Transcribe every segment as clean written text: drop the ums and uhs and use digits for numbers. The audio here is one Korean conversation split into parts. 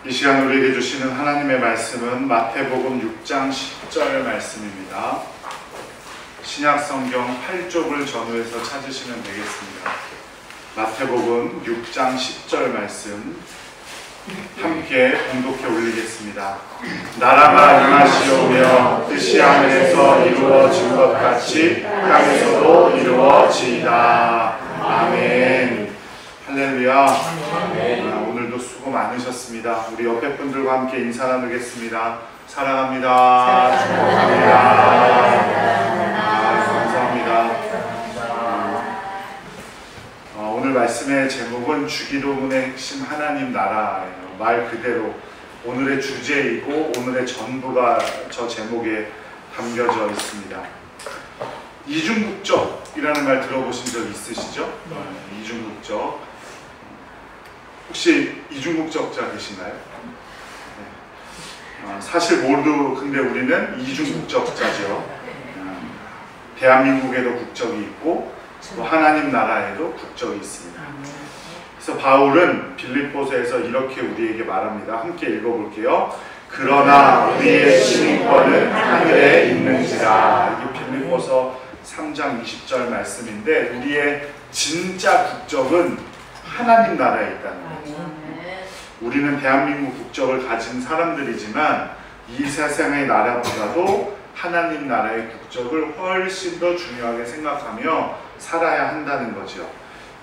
이 시간 우리에게 주시는 하나님의 말씀은 마태복음 6장 10절 말씀입니다. 신약성경 8쪽을 전후해서 찾으시면 되겠습니다. 마태복음 6장 10절 말씀 함께 봉독해 올리겠습니다. 나라가 임하시오며 뜻이 하늘에서 이루어진 것 같이 땅에서도 이루어지이다. 아멘. 할렐루야. 오늘도 수고 많으셨습니다. 우리 옆에 분들과 함께 인사 나누겠습니다. 사랑합니다. 축복합니다. 감사합니다. 오늘 말씀의 제목은 주기도문의 핵심 하나님 나라예요. 말 그대로 오늘의 주제이고 오늘의 전부가 저 제목에 담겨져 있습니다. 이중국적이라는 말 들어보신 적 있으시죠? 이중국적. 혹시 이중국적자 계신가요? 사실 모두 근데 우리는 이중국적자죠. 대한민국에도 국적이 있고 또 하나님 나라에도 국적이 있습니다. 그래서 바울은 빌립보서에서 이렇게 우리에게 말합니다. 함께 읽어볼게요. 그러나 우리의 시민권은 하늘에 있는지라. 이게 빌립보서 3장 20절 말씀인데 우리의 진짜 국적은 하나님 나라에 있다는 거예요. 우리는 대한민국 국적을 가진 사람들이지만 이 세상의 나라보다도 하나님 나라의 국적을 훨씬 더 중요하게 생각하며 살아야 한다는 거죠.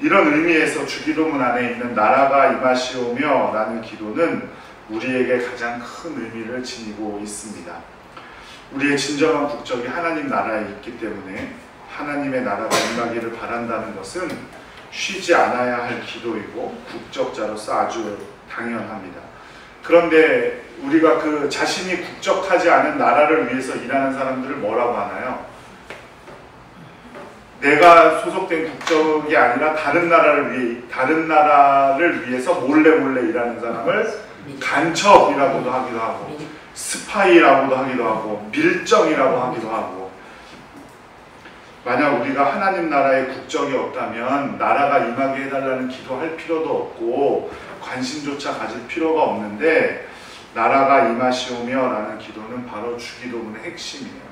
이런 의미에서 주기도문 안에 있는 나라가 임하시오며 라는 기도는 우리에게 가장 큰 의미를 지니고 있습니다. 우리의 진정한 국적이 하나님 나라에 있기 때문에 하나님의 나라가 임하기를 바란다는 것은 쉬지 않아야 할 기도이고 국적자로서 아주 당연합니다. 그런데 우리가 그 자신이 국적하지 않은 나라를 위해서 일하는 사람들을 뭐라고 하나요? 내가 소속된 국적이 아니라 다른 나라를 위해서 몰래 일하는 사람을 간첩이라고도 하기도 하고 스파이라고도 하기도 하고 밀정이라고 하기도 하고. 만약 우리가 하나님 나라의 국적이 없다면 나라가 임하게 해달라는 기도할 필요도 없고 관심조차 가질 필요가 없는데 나라가 임하시오며 라는 기도는 바로 주기도문의 핵심이에요.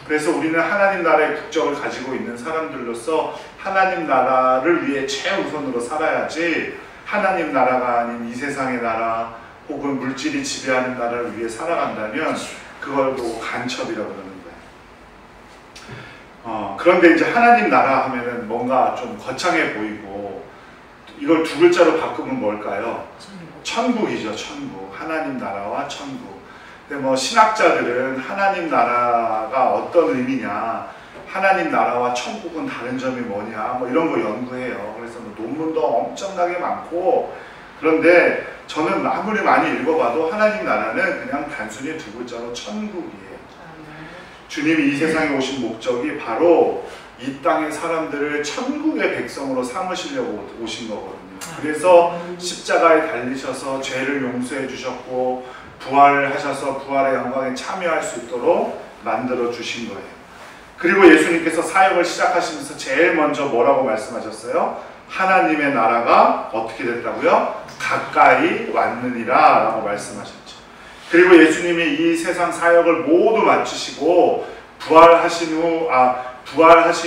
그래서 우리는 하나님 나라의 국적을 가지고 있는 사람들로서 하나님 나라를 위해 최우선으로 살아야지 하나님 나라가 아닌 이 세상의 나라 혹은 물질이 지배하는 나라를 위해 살아간다면 그걸 보고 간첩이라고 그러는 거예요. 그런데 이제 하나님 나라 하면은 뭔가 좀 거창해 보이고 이걸 두 글자로 바꾸면 뭘까요? 천국이죠. 천국. 하나님 나라와 천국. 근데 뭐 신학자들은 하나님 나라가 어떤 의미냐, 하나님 나라와 천국은 다른 점이 뭐냐, 뭐 이런 거 연구해요. 그래서 뭐 논문도 엄청나게 많고. 그런데 저는 아무리 많이 읽어봐도 하나님 나라는 그냥 단순히 두 글자로 천국이에요. 주님이 이 세상에 오신 목적이 바로 이 땅의 사람들을 천국의 백성으로 삼으시려고 오신 거거든요. 그래서 십자가에 달리셔서 죄를 용서해 주셨고 부활하셔서 부활의 영광에 참여할 수 있도록 만들어 주신 거예요. 그리고 예수님께서 사역을 시작하시면서 제일 먼저 뭐라고 말씀하셨어요? 하나님의 나라가 어떻게 됐다고요? 가까이 왔느니라 라고 말씀하셨죠. 그리고 예수님이 이 세상 사역을 모두 마치시고 부활하신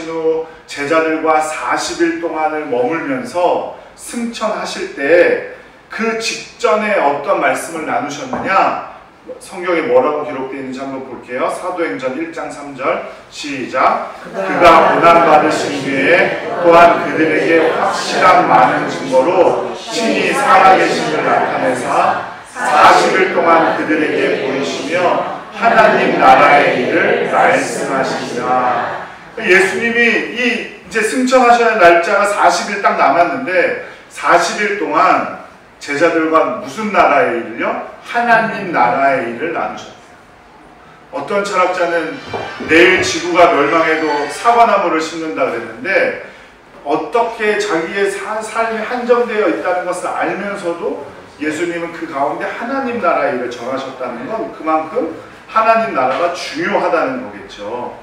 후 제자들과 40일 동안을 머물면서 승천하실 때 그 직전에 어떤 말씀을 나누셨느냐? 성경에 뭐라고 기록되어 있는지 한번 볼게요. 사도행전 1장 3절 시작. 그가 고난받으신 뒤에 또한 그들에게 확실한 많은 증거로 친히 살아계심을 나타내사 40일 동안 그들에게 보이시며 하나님 나라의 일을 말씀하시니라. 예수님이 이제 승천하셔야 할 날짜가 40일 딱 남았는데 40일 동안 제자들과 무슨 나라의 일을요? 하나님 나라의 일을 나누셨어요. 어떤 철학자는 내일 지구가 멸망해도 사과나무를 심는다 그랬는데 어떻게 자기의 삶이 한정되어 있다는 것을 알면서도 예수님은 그 가운데 하나님 나라의 일을 전하셨다는 건 그만큼 하나님 나라가 중요하다는 거겠죠.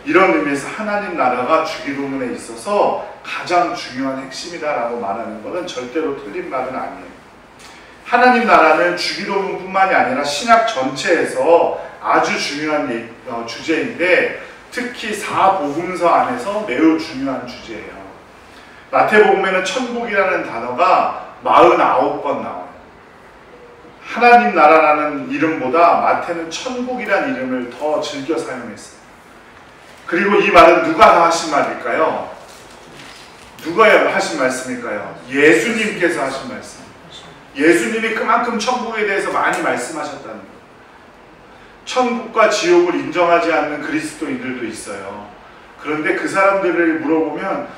이런 의미에서 하나님 나라가 주기도문에 있어서 가장 중요한 핵심이다라고 말하는 것은 절대로 틀린 말은 아니에요. 하나님 나라는 주기도문뿐만이 아니라 신약 전체에서 아주 중요한 주제인데 특히 사복음서 안에서 매우 중요한 주제예요. 마태복음에는 천국이라는 단어가 49번 나와요. 하나님 나라라는 이름보다 마태는 천국이라는 이름을 더 즐겨 사용했어요. 그리고 이 말은 누가 하신 말일까요? 누가 하신 말씀일까요? 예수님께서 하신 말씀. 예수님이 그만큼 천국에 대해서 많이 말씀하셨다는 거예요. 천국과 지옥을 인정하지 않는 그리스도인들도 있어요. 그런데 그 사람들을 물어보면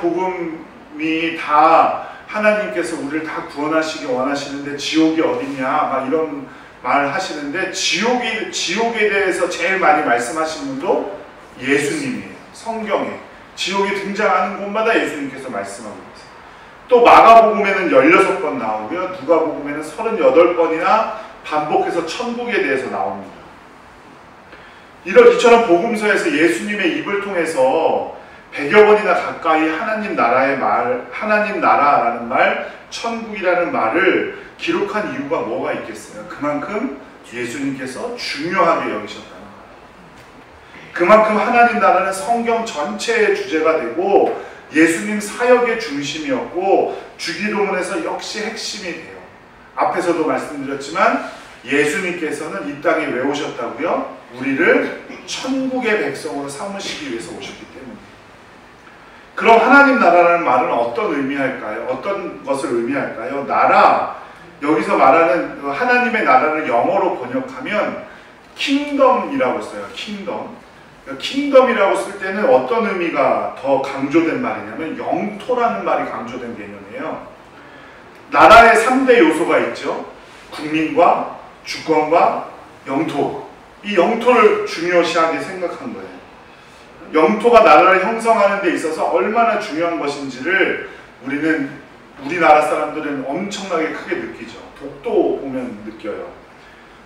복음이 다 하나님께서 우리를 다 구원하시기 원하시는데 지옥이 어딨냐 막 이런 말을 하시는데 지옥에 대해서 제일 많이 말씀하신 분도 예수님이에요. 성경에 지옥이 등장하는 곳마다 예수님께서 말씀하고 있어요. 또 마가복음에는 16번 나오고요. 누가복음에는 38번이나 반복해서 천국에 대해서 나옵니다. 이처럼 복음서에서 예수님의 입을 통해서 100여 번이나 가까이 하나님 나라라는 말, 천국이라는 말을 기록한 이유가 뭐가 있겠어요? 그만큼 예수님께서 중요하게 여기셨다는 거예요. 그만큼 하나님 나라는 성경 전체의 주제가 되고 예수님 사역의 중심이었고 주기도문에서 역시 핵심이 돼요. 앞에서도 말씀드렸지만 예수님께서는 이 땅에 왜 오셨다고요? 우리를 천국의 백성으로 삼으시기 위해서 오셨기 때문에. 그럼 하나님 나라라는 말은 어떤 의미할까요? 어떤 것을 의미할까요? 나라, 여기서 말하는 하나님의 나라를 영어로 번역하면 킹덤이라고 써요. 킹덤이라고 쓸 때는 어떤 의미가 더 강조된 말이냐면 영토라는 말이 강조된 개념이에요. 나라의 3대 요소가 있죠. 국민과 주권과 영토. 이 영토를 중요시하게 생각한 거예요. 영토가 나라를 형성하는 데 있어서 얼마나 중요한 것인지를 우리나라 사람들은 엄청나게 크게 느끼죠. 독도 보면 느껴요.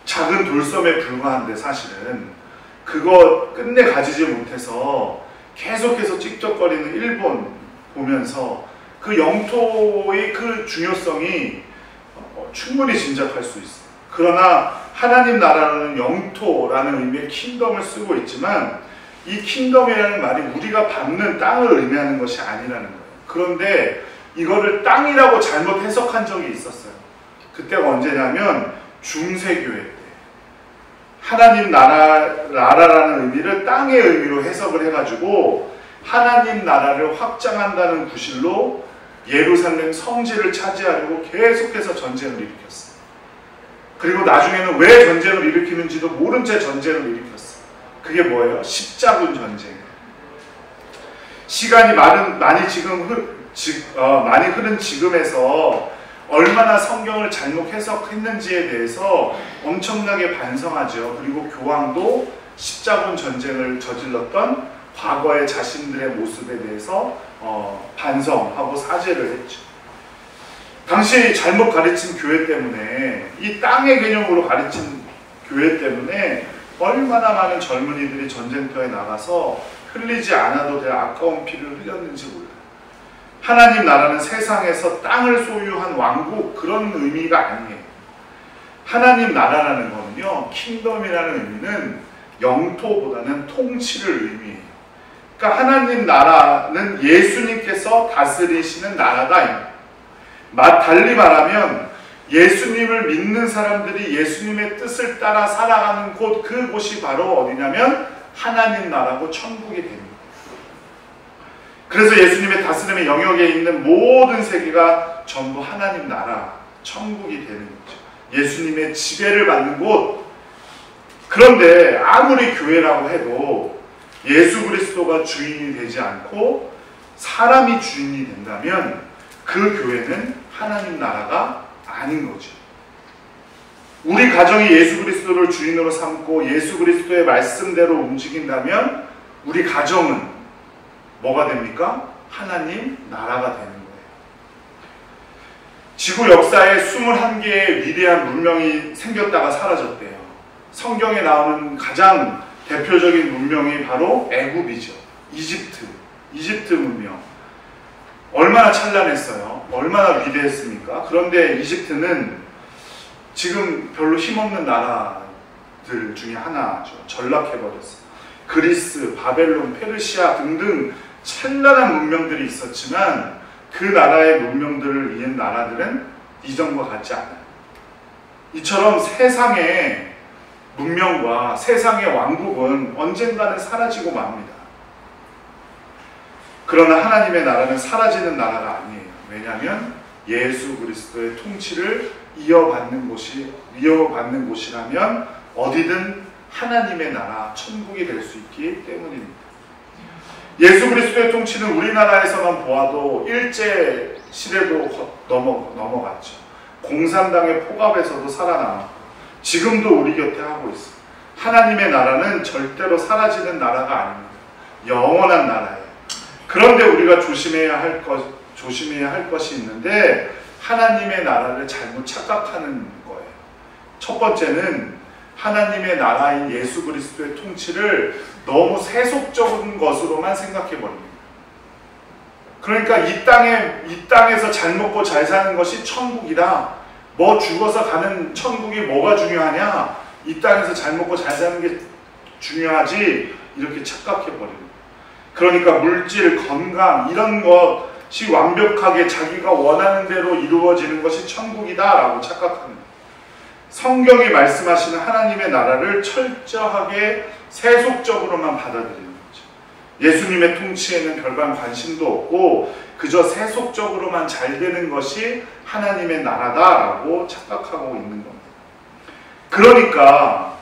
작은 돌섬에 불과한데 사실은 그거 끝내 가지지 못해서 계속해서 찝쩍거리는 일본 보면서 그 영토의 그 중요성이 충분히 짐작할 수 있어요. 그러나 하나님 나라는 영토라는 의미의 킹덤을 쓰고 있지만 이 킹덤이라는 말이 우리가 밟는 땅을 의미하는 것이 아니라는 거예요. 그런데 이거를 땅이라고 잘못 해석한 적이 있었어요. 그때가 언제냐면 중세교회 때 하나님 나라라는 의미를 땅의 의미로 해석을 해가지고 하나님 나라를 확장한다는 구실로 예루살렘 성지를 차지하려고 계속해서 전쟁을 일으켰어요. 그리고 나중에는 왜 전쟁을 일으키는지도 모른 채 전쟁을 일으켰어요. 그게 뭐예요? 십자군 전쟁. 시간이 많이 흐른 지금에서 얼마나 성경을 잘못 해석했는지에 대해서 엄청나게 반성하죠. 그리고 교황도 십자군 전쟁을 저질렀던 과거의 자신들의 모습에 대해서 반성하고 사죄를 했죠. 당시 잘못 가르친 교회 때문에, 이 땅의 개념으로 가르친 교회 때문에 얼마나 많은 젊은이들이 전쟁터에 나가서 흘리지 않아도 될 아까운 피를 흘렸는지 몰라요. 하나님 나라는 세상에서 땅을 소유한 왕국, 그런 의미가 아니에요. 하나님 나라라는 거는요, 킹덤이라는 의미는 영토보다는 통치를 의미해요. 그러니까 하나님 나라는 예수님께서 다스리시는 나라가, 달리 말하면 예수님을 믿는 사람들이 예수님의 뜻을 따라 살아가는 곳, 그곳이 바로 어디냐면 하나님 나라고 천국이 됩니다. 그래서 예수님의 다스림의 영역에 있는 모든 세계가 전부 하나님 나라, 천국이 되는 거죠. 예수님의 지배를 받는 곳. 그런데 아무리 교회라고 해도 예수 그리스도가 주인이 되지 않고 사람이 주인이 된다면 그 교회는 하나님 나라가 아닌 거죠. 우리 가정이 예수 그리스도를 주인으로 삼고 예수 그리스도의 말씀대로 움직인다면 우리 가정은 뭐가 됩니까? 하나님 나라가 되는 거예요. 지구 역사에 21개의 위대한 문명이 생겼다가 사라졌대요. 성경에 나오는 가장 대표적인 문명이 바로 애굽이죠. 이집트 문명. 얼마나 찬란했어요. 얼마나 위대했습니까? 그런데 이집트는 지금 별로 힘없는 나라들 중에 하나죠. 전락해버렸어요. 그리스, 바벨론, 페르시아 등등 찬란한 문명들이 있었지만 그 나라의 문명들을 이은 나라들은 이전과 같지 않아요. 이처럼 세상의 문명과 세상의 왕국은 언젠가는 사라지고 맙니다. 그러나 하나님의 나라는 사라지는 나라가 아니에요. 왜냐하면 예수 그리스도의 통치를 이어받는 곳이라면 어디든 하나님의 나라, 천국이 될 수 있기 때문입니다. 예수 그리스도의 통치는 우리나라에서만 보아도 일제 시대도 넘어갔죠. 공산당의 포갑에서도 살아남았고 지금도 우리 곁에 하고 있어요. 하나님의 나라는 절대로 사라지는 나라가 아닙니다. 영원한 나라예요. 그런데 우리가 조심해야 할 것이 있는데 하나님의 나라를 잘못 착각하는 거예요. 첫 번째는 하나님의 나라인 예수 그리스도의 통치를 너무 세속적인 것으로만 생각해 버립니다. 그러니까 이 땅에서 잘 먹고 잘 사는 것이 천국이다. 뭐 죽어서 가는 천국이 뭐가 중요하냐? 이 땅에서 잘 먹고 잘 사는 게 중요하지. 이렇게 착각해 버립니다. 그러니까 물질, 건강 이런 것이 완벽하게 자기가 원하는 대로 이루어지는 것이 천국이다라고 착각합니다. 성경이 말씀하시는 하나님의 나라를 철저하게 세속적으로만 받아들이는 거죠. 예수님의 통치에는 별반 관심도 없고 그저 세속적으로만 잘 되는 것이 하나님의 나라다라고 착각하고 있는 겁니다. 그러니까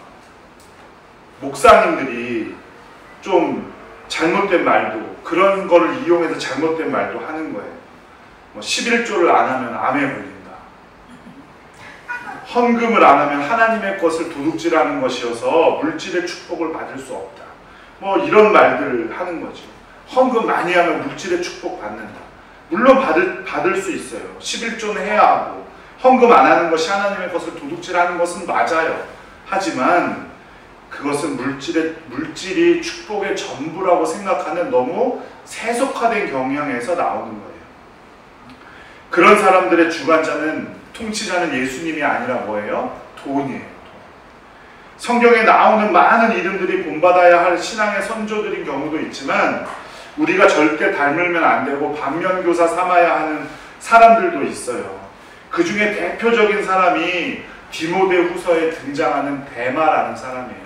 목사님들이 좀 잘못된 말도 그런 거를 이용해서 잘못된 말도 하는 거예요. 뭐 11조를 안 하면 암에 걸린다. 헌금을 안 하면 하나님의 것을 도둑질하는 것이어서 물질의 축복을 받을 수 없다. 뭐 이런 말들을 하는 거죠. 헌금 많이 하면 물질의 축복 받는다. 물론 받을 수 있어요. 11조는 해야 하고 헌금 안 하는 것이 하나님의 것을 도둑질하는 것은 맞아요. 하지만 그것은 물질이 축복의 전부라고 생각하는 너무 세속화된 경향에서 나오는 거예요. 그런 사람들의 주관자는 통치자는 예수님이 아니라 뭐예요? 돈이에요. 성경에 나오는 많은 이름들이 본받아야 할 신앙의 선조들인 경우도 있지만 우리가 절대 닮으면 안 되고 반면교사 삼아야 하는 사람들도 있어요. 그 중에 대표적인 사람이 디모데후서에 등장하는 데마라는 사람이에요.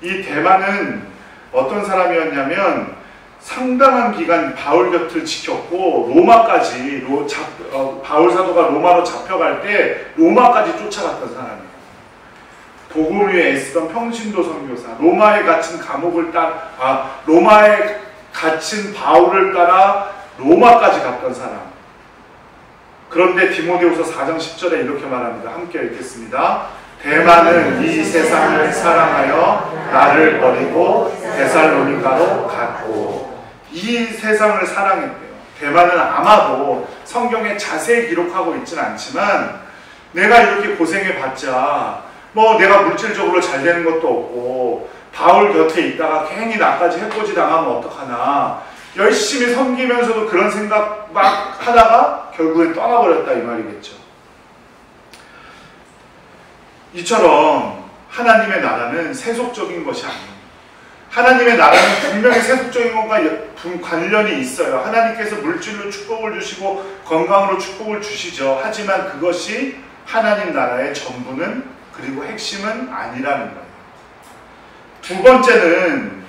이 데마는 어떤 사람이었냐면 상당한 기간 바울 곁을 지켰고 로마까지 바울 사도가 로마로 잡혀갈 때 로마까지 쫓아갔던 사람이에요. 복음 위에 애쓰던 평신도 선교사, 로마에 갇힌 로마에 갇힌 바울을 따라 로마까지 갔던 사람. 그런데 디모데후서 4장 10절에 이렇게 말합니다. 함께 읽겠습니다. 데마는 이 세상을 사랑하여 나를 버리고 데살로니가로 갔고. 이 세상을 사랑했대요. 데마는 아마도 성경에 자세히 기록하고 있지는 않지만 내가 이렇게 고생해봤자 뭐 내가 물질적으로 잘 되는 것도 없고 바울 곁에 있다가 괜히 나까지 해코지 당하면 어떡하나 열심히 섬기면서도 그런 생각 막 하다가 결국엔 떠나버렸다 이 말이겠죠. 이처럼 하나님의 나라는 세속적인 것이 아닙니다. 하나님의 나라는 분명히 세속적인 것과 관련이 있어요. 하나님께서 물질로 축복을 주시고 건강으로 축복을 주시죠. 하지만 그것이 하나님 나라의 전부는 그리고 핵심은 아니라는 거예요. 두 번째는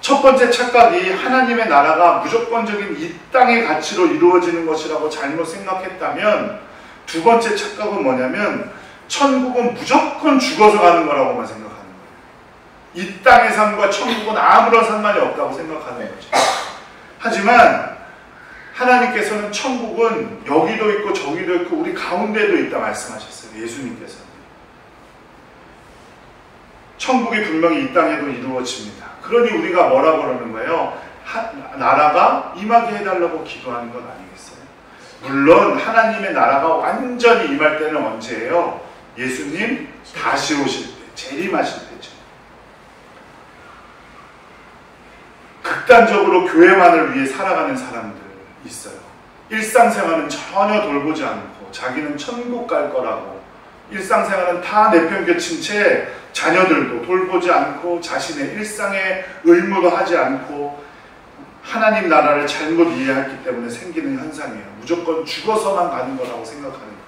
첫 번째 착각이 하나님의 나라가 무조건적인 이 땅의 가치로 이루어지는 것이라고 잘못 생각했다면 두 번째 착각은 뭐냐면 천국은 무조건 죽어서 가는 거라고만 생각하는 거예요. 이 땅의 삶과 천국은 아무런 상관이 없다고 생각하는 거죠. 하지만 하나님께서는 천국은 여기도 있고 저기도 있고 우리 가운데도 있다 말씀하셨어요. 예수님께서는. 천국이 분명히 이 땅에도 이루어집니다. 그러니 우리가 뭐라고 그러는 거예요? 나라가 임하게 해달라고 기도하는 것 아니겠어요? 물론 하나님의 나라가 완전히 임할 때는 언제예요? 예수님 다시 오실 때, 재림하실 때죠. 극단적으로 교회만을 위해 살아가는 사람들 있어요. 일상생활은 전혀 돌보지 않고 자기는 천국 갈 거라고 일상생활은 다 내팽개친 채 자녀들도 돌보지 않고 자신의 일상의 의무도 하지 않고 하나님 나라를 잘못 이해했기 때문에 생기는 현상이에요. 무조건 죽어서만 가는 거라고 생각하는 거예요.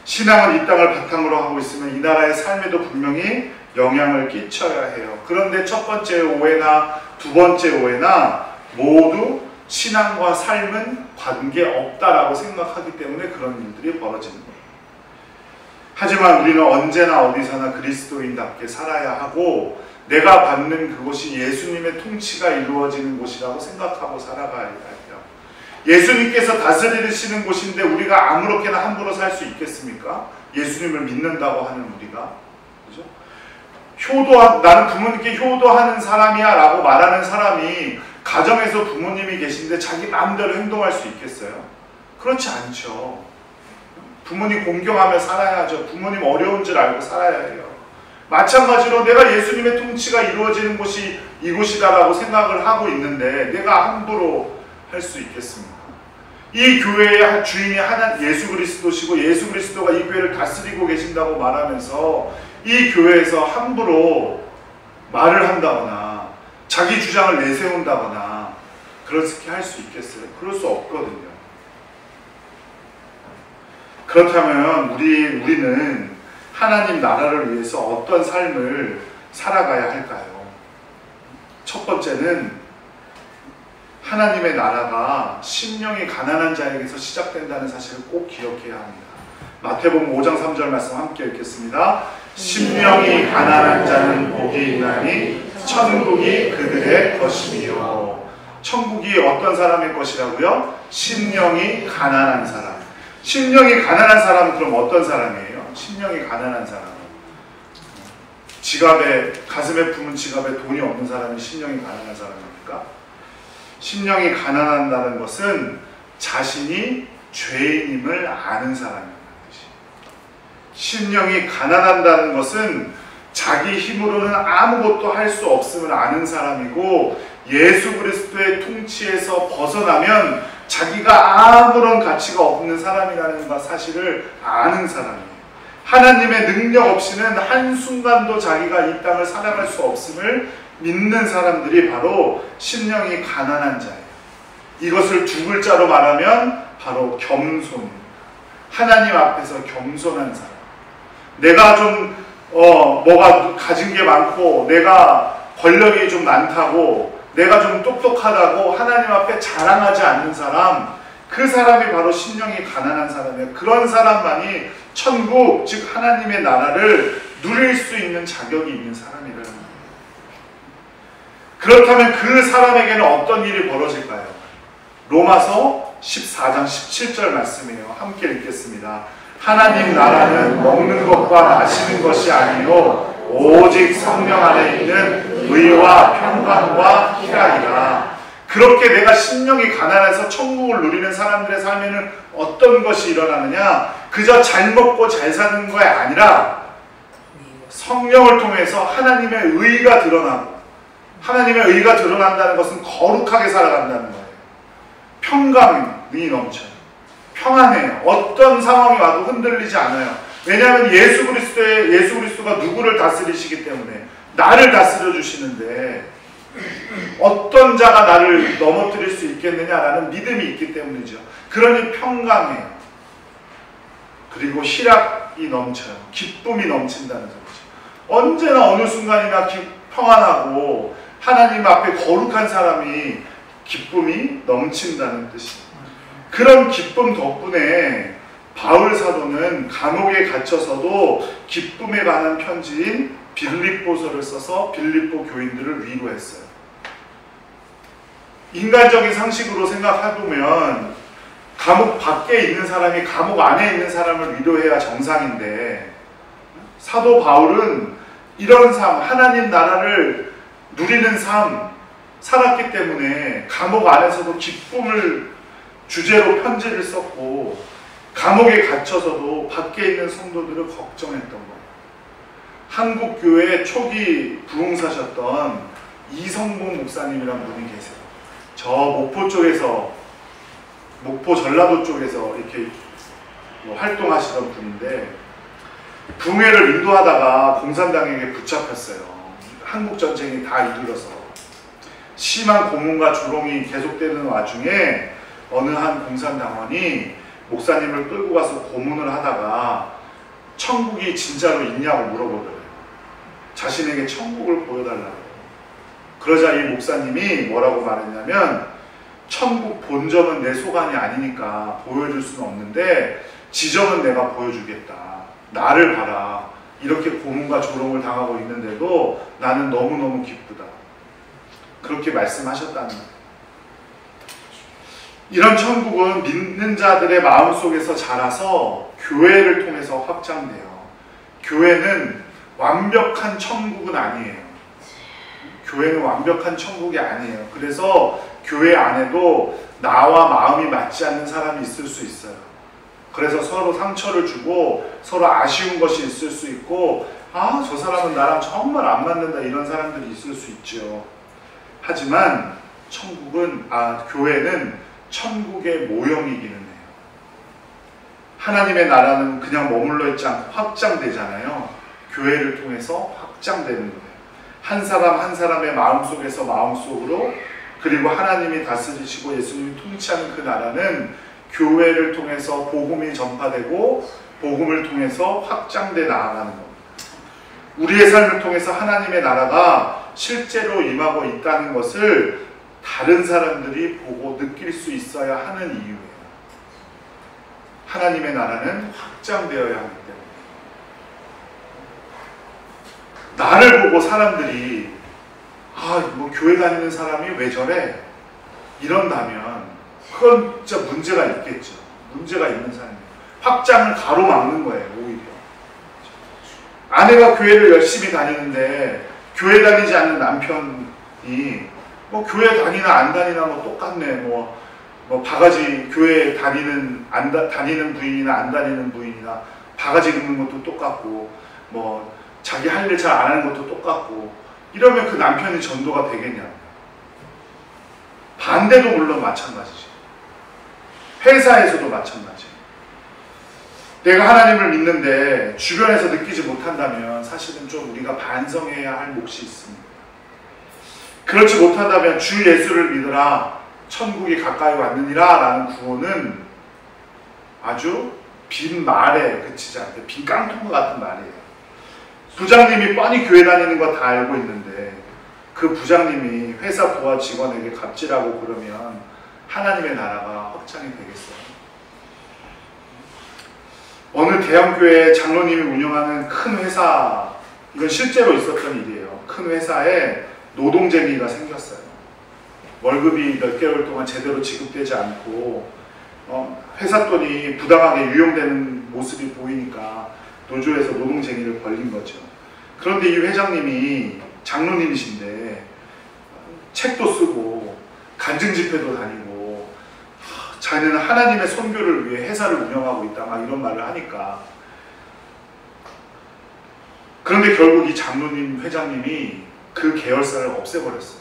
신앙은 이 땅을 바탕으로 하고 있으면 이 나라의 삶에도 분명히 영향을 끼쳐야 해요. 그런데 첫 번째 오해나 두 번째 오해나 모두 신앙과 삶은 관계없다라고 생각하기 때문에 그런 일들이 벌어지는 거예요. 하지만 우리는 언제나 어디서나 그리스도인답게 살아야 하고 내가 받는 그곳이 예수님의 통치가 이루어지는 곳이라고 생각하고 살아가야 해요. 예수님께서 다스리시는 곳인데 우리가 아무렇게나 함부로 살 수 있겠습니까? 예수님을 믿는다고 하는 우리가. 그죠? 나는 부모님께 효도하는 사람이야 라고 말하는 사람이 가정에서 부모님이 계신데 자기 마음대로 행동할 수 있겠어요? 그렇지 않죠. 부모님 공경하며 살아야죠. 부모님 어려운 줄 알고 살아야 해요. 마찬가지로 내가 예수님의 통치가 이루어지는 곳이 이곳이다라고 생각을 하고 있는데 내가 함부로 할 수 있겠습니까? 이 교회의 주인이 예수 그리스도시고 예수 그리스도가 이 교회를 다스리고 계신다고 말하면서 이 교회에서 함부로 말을 한다거나 자기 주장을 내세운다거나 그렇게 할 수 있겠어요? 그럴 수 없거든요. 그렇다면 우리는 하나님 나라를 위해서 어떤 삶을 살아가야 할까요? 첫 번째는 하나님의 나라가 심령이 가난한 자에게서 시작된다는 사실을 꼭 기억해야 합니다. 마태복음 5장 3절 말씀 함께 읽겠습니다. 심령이 가난한 자는 복이 있나니 천국이 그들의 것이며. 천국이 어떤 사람의 것이라고요? 심령이 가난한 사람. 심령이 가난한 사람은 그럼 어떤 사람이에요? 심령이 가난한 사람은 가슴에 품은 지갑에 돈이 없는 사람이 심령이 가난한 사람입니까? 심령이 가난한다는 것은 자신이 죄인임을 아는 사람이라는 뜻이에요. 심령이 가난한다는 것은 자기 힘으로는 아무것도 할 수 없음을 아는 사람이고 예수 그리스도의 통치에서 벗어나면 자기가 아무런 가치가 없는 사람이라는 사실을 아는 사람이에요. 하나님의 능력 없이는 한순간도 자기가 이 땅을 살아갈 수 없음을 믿는 사람들이 바로 심령이 가난한 자예요. 이것을 두 글자로 말하면 바로 겸손. 하나님 앞에서 겸손한 사람. 내가 좀 뭐가 가진 게 많고 내가 권력이 좀 많다고 내가 좀 똑똑하다고 하나님 앞에 자랑하지 않는 사람, 그 사람이 바로 심령이 가난한 사람이에요. 그런 사람만이 천국, 즉 하나님의 나라를 누릴 수 있는 자격이 있는 사람이라는 거예요. 그렇다면 그 사람에게는 어떤 일이 벌어질까요? 로마서 14장 17절 말씀이에요. 함께 읽겠습니다. 하나님 나라는 먹는 것과 마시는 것이 아니요 오직 성령 안에 있는 의와 평강과 희락이라. 그렇게 내가 심령이 가난해서 천국을 누리는 사람들의 삶에는 어떤 것이 일어나느냐? 그저 잘 먹고 잘 사는 것이 아니라 성령을 통해서 하나님의 의가 드러나고, 하나님의 의가 드러난다는 것은 거룩하게 살아간다는 거예요. 평강이 넘쳐요. 평안해요. 어떤 상황이 와도 흔들리지 않아요. 왜냐하면 예수 그리스도가 누구를 다스리시기 때문에 나를 다스려 주시는데 어떤 자가 나를 넘어뜨릴 수 있겠느냐라는 믿음이 있기 때문이죠. 그러니 평강해요. 그리고 희락이 넘쳐요. 기쁨이 넘친다는 소리죠. 언제나 어느 순간이나 평안하고 하나님 앞에 거룩한 사람이 기쁨이 넘친다는 뜻이에요. 그런 기쁨 덕분에 바울 사도는 감옥에 갇혀서도 기쁨에 관한 편지인 빌립보서를 써서 빌립보 교인들을 위로했어요. 인간적인 상식으로 생각해보면 감옥 밖에 있는 사람이 감옥 안에 있는 사람을 위로해야 정상인데, 사도 바울은 이런 삶, 하나님 나라를 누리는 삶 살았기 때문에 감옥 안에서도 기쁨을 주제로 편지를 썼고, 감옥에 갇혀서도 밖에 있는 성도들을 걱정했던 거예요. 한국교회 초기 부흥사셨던 이성봉 목사님이란 분이 계세요. 저 목포 쪽에서 목포 전라도 쪽에서 이렇게 활동하시던 분인데 북매를 인도하다가 공산당에게 붙잡혔어요. 한국전쟁이 다 이르러서 심한 고문과 조롱이 계속되는 와중에 어느 한 공산당원이 목사님을 끌고 가서 고문을 하다가 천국이 진짜로 있냐고 물어보더래요. 자신에게 천국을 보여달라고. 그러자 이 목사님이 뭐라고 말했냐면, 천국 본점은 내 소관이 아니니까 보여줄 수는 없는데 지점은 내가 보여주겠다. 나를 봐라. 이렇게 고문과 조롱을 당하고 있는데도 나는 너무너무 기쁘다. 그렇게 말씀하셨다는 거예요. 이런 천국은 믿는 자들의 마음속에서 자라서 교회를 통해서 확장돼요. 교회는 완벽한 천국은 아니에요. 교회는 완벽한 천국이 아니에요. 그래서 교회 안에도 나와 마음이 맞지 않는 사람이 있을 수 있어요. 그래서 서로 상처를 주고 서로 아쉬운 것이 있을 수 있고, 아, 저 사람은 나랑 정말 안 맞는다, 이런 사람들이 있을 수 있죠. 하지만 교회는 천국의 모형이기는 해요. 하나님의 나라는 그냥 머물러 있지 않고 확장되잖아요. 교회를 통해서 확장되는 거예요. 한 사람 한 사람의 마음속에서 마음속으로, 그리고 하나님이 다스리시고 예수님이 통치하는 그 나라는 교회를 통해서 복음이 전파되고 복음을 통해서 확장돼 나아가는 겁니다. 우리의 삶을 통해서 하나님의 나라가 실제로 임하고 있다는 것을 다른 사람들이 보고 느낄 수 있어야 하는 이유예요. 하나님의 나라는 확장되어야 하기 때문에. 나를 보고 사람들이 교회 다니는 사람이 왜 저래? 이런다면 그건 진짜 문제가 있겠죠. 문제가 있는 사람이에요. 확장을 가로막는 거예요, 오히려. 아내가 교회를 열심히 다니는데 교회 다니지 않는 남편이 교회 다니나 안 다니나 똑같네. 바가지 교회 다니는 부인이나 안 다니는 부인이나 바가지 긁는 것도 똑같고, 자기 할 일 잘 안 하는 것도 똑같고, 이러면 그 남편이 전도가 되겠냐? 반대도 물론 마찬가지지. 회사에서도 마찬가지. 내가 하나님을 믿는데 주변에서 느끼지 못한다면 사실은 좀 우리가 반성해야 할 몫이 있습니다. 그렇지 못한다면 주 예수를 믿으라, 천국이 가까이 왔느니라 라는 구호는 아주 빈 말에 그치지 않게 빈 깡통과 같은 말이에요. 부장님이 뻔히 교회 다니는 거 다 알고 있는데 그 부장님이 회사 부하 직원에게 갑질하고 그러면 하나님의 나라가 확장이 되겠어요? 어느 대형교회 장로님이 운영하는 큰 회사, 이건 실제로 있었던 일이에요. 큰 회사에 노동쟁이가 생겼어요. 월급이 몇 개월 동안 제대로 지급되지 않고 회사 돈이 부당하게 유용되는 모습이 보이니까 노조에서 노동쟁이를 벌린 거죠. 그런데 이 회장님이 장로님이신데 책도 쓰고 간증 집회도 다니고 자기는 하나님의 선교를 위해 회사를 운영하고 있다, 막 이런 말을 하니까, 그런데 결국 이 장로님 회장님이 그 계열사를 없애버렸어요.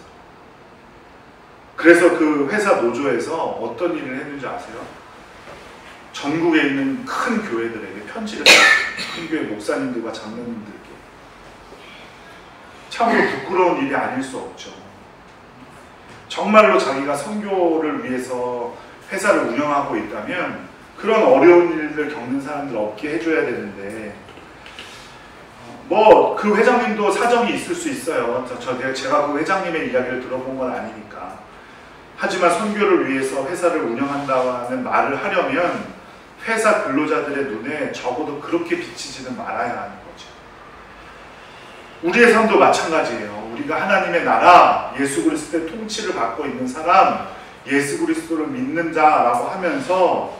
그래서 그 회사 노조에서 어떤 일을 했는지 아세요? 전국에 있는 큰 교회들에게 편지를 했어요. 큰 교회 목사님들과 장로님들께. 참으로 부끄러운 일이 아닐 수 없죠. 정말로 자기가 선교를 위해서 회사를 운영하고 있다면 그런 어려운 일을 겪는 사람들 없게 해줘야 되는데, 그 회장님도 사정이 있을 수 있어요. 제가 그 회장님의 이야기를 들어본 건 아니니까. 하지만 선교를 위해서 회사를 운영한다는 말을 하려면 회사 근로자들의 눈에 적어도 그렇게 비치지는 말아야 하는 거죠. 우리의 삶도 마찬가지예요. 우리가 하나님의 나라, 예수 그리스도의 통치를 받고 있는 사람, 예수 그리스도를 믿는 자라고 하면서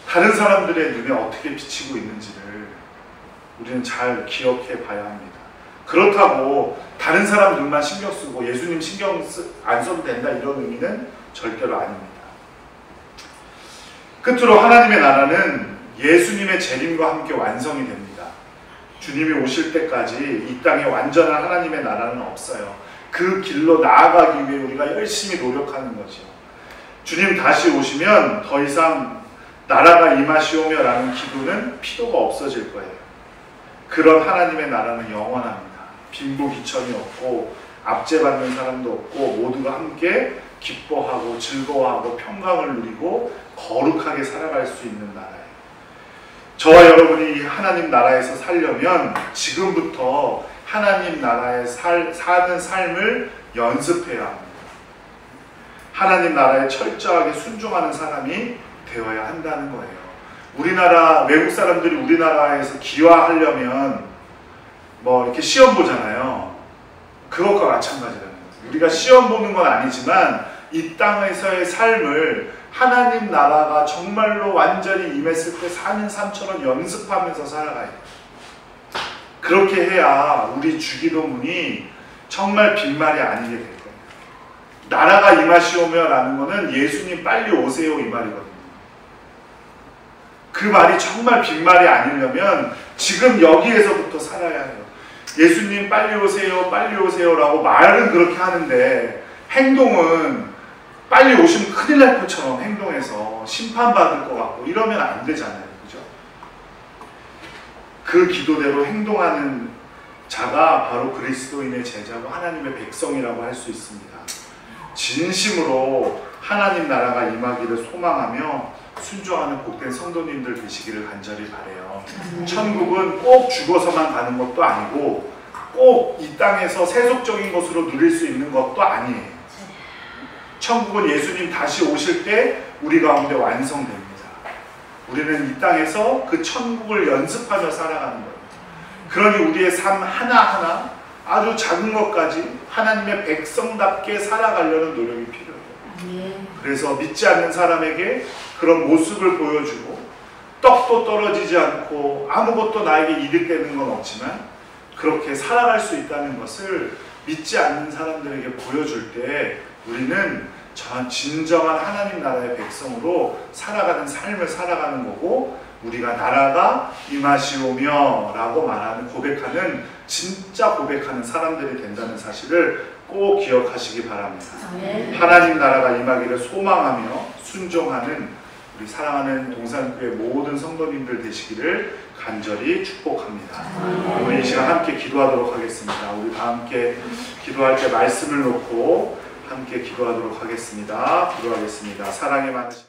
다른 사람들의 눈에 어떻게 비치고 있는지를 우리는 잘 기억해 봐야 합니다. 그렇다고 다른 사람 눈만 신경 쓰고 예수님 신경 안 써도 된다, 이런 의미는 절대로 아닙니다. 끝으로 하나님의 나라는 예수님의 재림과 함께 완성이 됩니다. 주님이 오실 때까지 이 땅에 완전한 하나님의 나라는 없어요. 그 길로 나아가기 위해 우리가 열심히 노력하는 거죠. 주님 다시 오시면 더 이상 나라가 임하시오며 라는 기도는 필요가 없어질 거예요. 그런 하나님의 나라는 영원합니다. 빈부귀천이 없고 압제받는 사람도 없고 모두가 함께 기뻐하고 즐거워하고 평강을 누리고 거룩하게 살아갈 수 있는 나라예요. 저와 여러분이 하나님 나라에서 살려면 지금부터 하나님 나라에 사는 삶을 연습해야 합니다. 하나님 나라에 철저하게 순종하는 사람이 되어야 한다는 거예요. 우리나라 외국 사람들이 우리나라에서 기화하려면 뭐 이렇게 시험 보잖아요. 그것과 마찬가지라는 거예요. 우리가 시험 보는 건 아니지만 이 땅에서의 삶을 하나님 나라가 정말로 완전히 임했을 때 사는 삶처럼 연습하면서 살아가야 돼요. 그렇게 해야 우리 주기도문이 정말 빈말이 아니게 될 거예요. 나라가 임하시오며 라는 거는 예수님 빨리 오세요 이 말이거든요. 그 말이 정말 빈말이 아니려면 지금 여기에서부터 살아야 해요. 예수님 빨리 오세요 라고 말은 그렇게 하는데 행동은 빨리 오시면 큰일 날 것처럼 행동해서 심판받을 것 같고 이러면 안 되잖아요. 그죠? 그 기도대로 행동하는 자가 바로 그리스도인의 제자고 하나님의 백성이라고 할 수 있습니다. 진심으로 하나님 나라가 임하기를 소망하며 순종하는 복된 성도님들 되시기를 간절히 바라요. 천국은 꼭 죽어서만 가는 것도 아니고 꼭 이 땅에서 세속적인 것으로 누릴 수 있는 것도 아니에요. 천국은 예수님 다시 오실 때 우리 가운데 완성됩니다. 우리는 이 땅에서 그 천국을 연습하며 살아가는 거예요. 그러니 우리의 삶 하나하나 아주 작은 것까지 하나님의 백성답게 살아가려는 노력이 필요해요. 그래서 믿지 않는 사람에게 그런 모습을 보여주고 떡도 떨어지지 않고 아무것도 나에게 이득되는 건 없지만 그렇게 살아갈 수 있다는 것을 믿지 않는 사람들에게 보여줄 때 우리는 진정한 하나님 나라의 백성으로 살아가는 삶을 살아가는 거고 우리가 나라가 임하시오며 라고 말하는 고백하는 진짜 고백하는 사람들이 된다는 사실을 꼭 기억하시기 바랍니다. 하나님 나라가 임하기를 소망하며 순종하는 우리 사랑하는 동산교회 모든 성도님들 되시기를 간절히 축복합니다. 오늘 이 시간 함께 기도하도록 하겠습니다. 우리 다 함께 기도할 때 말씀을 놓고 함께 기도하도록 하겠습니다. 기도하겠습니다. 사랑이 많으신